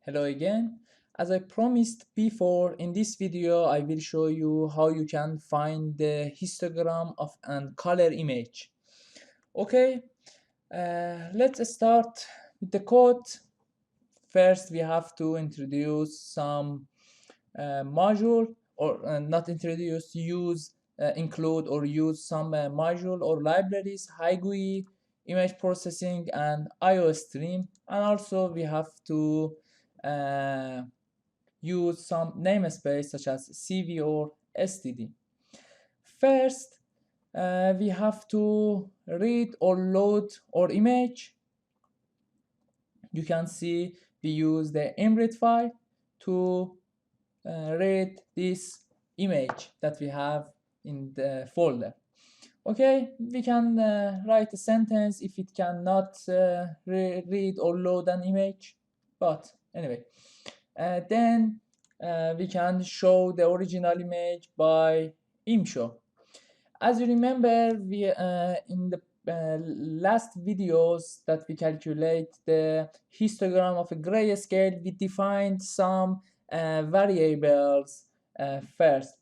Hello again. As I promised before, in this video I will show you how you can find the histogram of an color image. Okay, let's start with the code. First we have to introduce some module or not introduce, use, include or use some module or libraries, high GUI, image processing and IO stream, and also we have to uh, use some namespace such as CV or STD. First, we have to read or load our image. You can see we use the imread file to read this image that we have in the folder. Okay, we can write a sentence if it cannot read or load an image, but anyway, then we can show the original image by imshow. As you remember, we in the last videos that we calculate the histogram of a grayscale, we defined some variables first.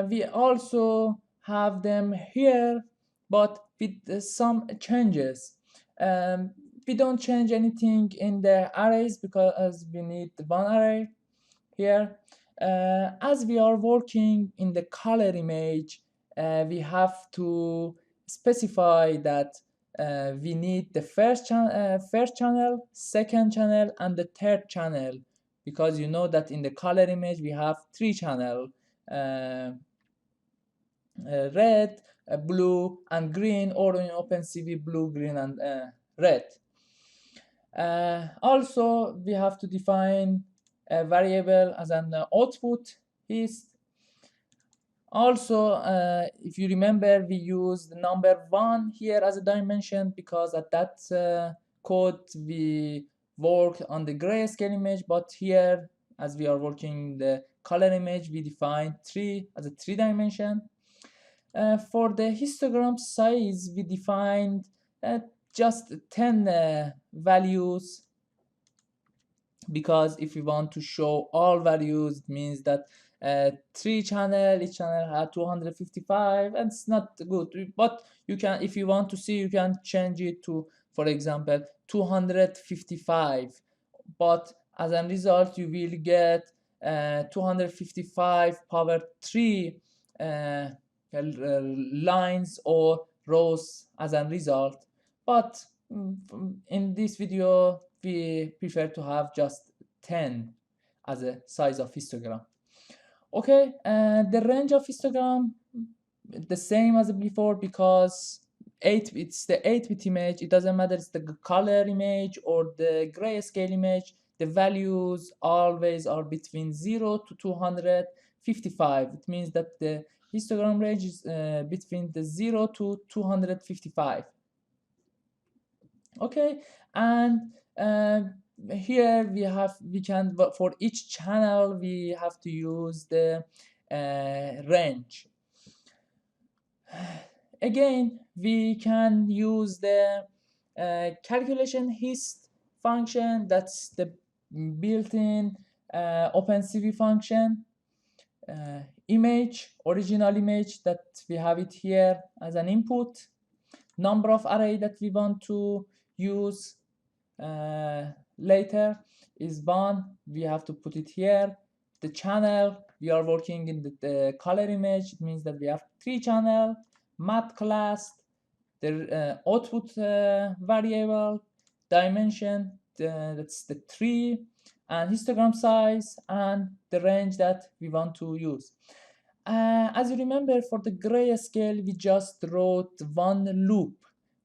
We also have them here, but with some changes. Um, we don't change anything in the arrays because we need one array here. As we are working in the color image, we have to specify that we need the first channel, second channel, and the third channel, because you know that in the color image we have three channel, red, blue, and green, or in OpenCV blue, green, and red. Also, we have to define a variable as an output is. Also, if you remember, we used the number 1 here as a dimension because at that code we worked on the grayscale image, but here, as we are working the color image, we define 3 as a 3 dimension. For the histogram size, we defined just 10 values, because if we want to show all values, it means that each channel had 255, and it's not good. But you can, if you want to see, you can change it to, for example, 255. But as a result, you will get 255 power 3 lines or rows as a result. But in this video we prefer to have just 10 as a size of histogram. Okay, the range of histogram the same as before, because it's the 8-bit image. It doesn't matter it's the color image or the grayscale image. The values always are between 0 to 255. It means that the histogram range is between the 0 to 255. Okay, and here we can, for each channel we have to use the range. Again, we can use the calculation hist function. That's the built-in OpenCV function. Image, original image, that we have it here as an input. Number of array that we want to use later is 1. We have to put it here. The channel, we are working in the color image. It means that we have 3 channel. Math class, the output variable, dimension, that's the 3, and histogram size, and the range that we want to use. As you remember, for the grayscale, we just wrote one loop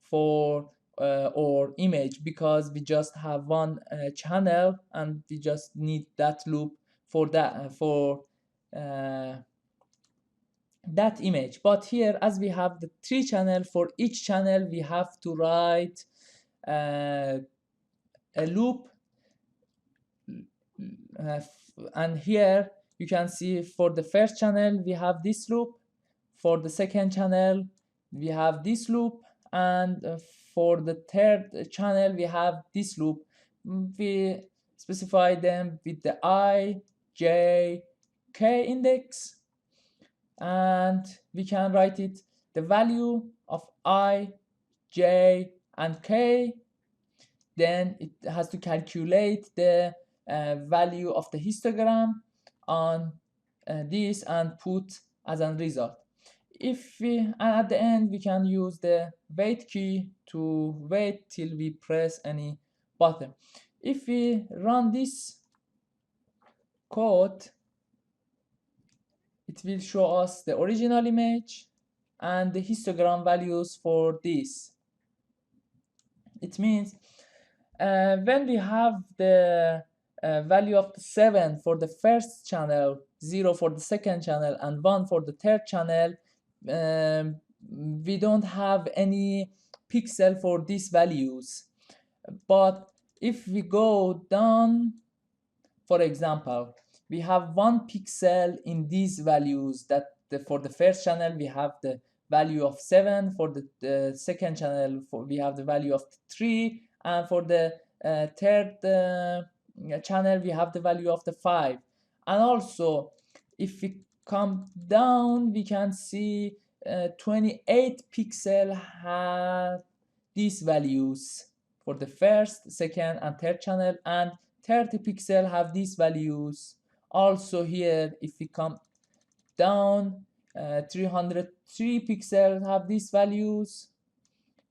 for our image, because we just have one channel and we just need that loop for that image. But here, as we have the 3 channel, for each channel we have to write a loop, and here you can see for the first channel we have this loop, for the second channel we have this loop, and for the third channel we have this loop. We specify them with the I, J, K index, and we can write it the value of I, J, and K. Then it has to calculate the value of the histogram on this and put as a result. If we, and at the end we can use the wait key to wait till we press any button. If we run this code, it will show us the original image and the histogram values for this. It means when we have the value of the 7 for the first channel, 0 for the second channel, and 1 for the third channel, we don't have any pixel for these values. But if we go down, for example, we have 1 pixel in these values, that for the first channel we have the value of 7, for the second channel we have the value of 3, and for the third channel we have the value of the 5. And also if we come down, we can see 28 pixel have these values for the first, second, and third channel, and 30 pixel have these values. Also here, if we come down, 303 pixels have these values,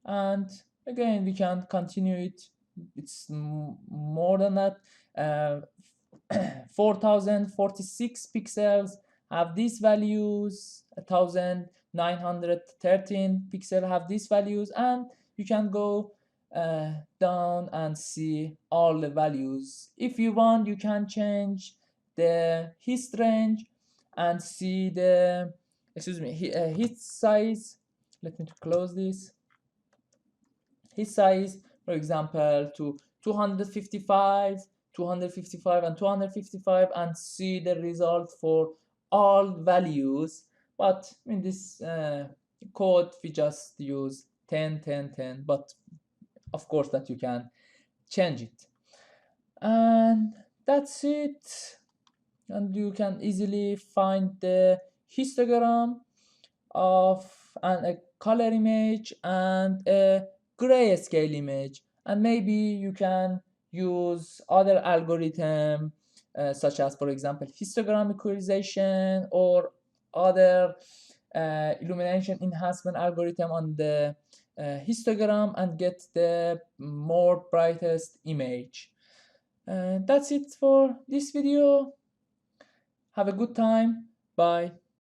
and again we can continue it. It's more than that. 4046 pixels have these values, 1913 pixel have these values, and you can go down and see all the values. If you want, you can change the hit range and see the hit size. Let me close this. Hit size, for example, to 255, 255, and 255, and see the result for all values. But in this code we just use 10, 10, 10, but of course that you can change it. And that's it. And you can easily find the histogram of a color image and a grayscale image. And maybe you can use other algorithm such as, for example, histogram equalization or other illumination enhancement algorithm on the histogram and get the more brightest image. That's it for this video. Have a good time. Bye.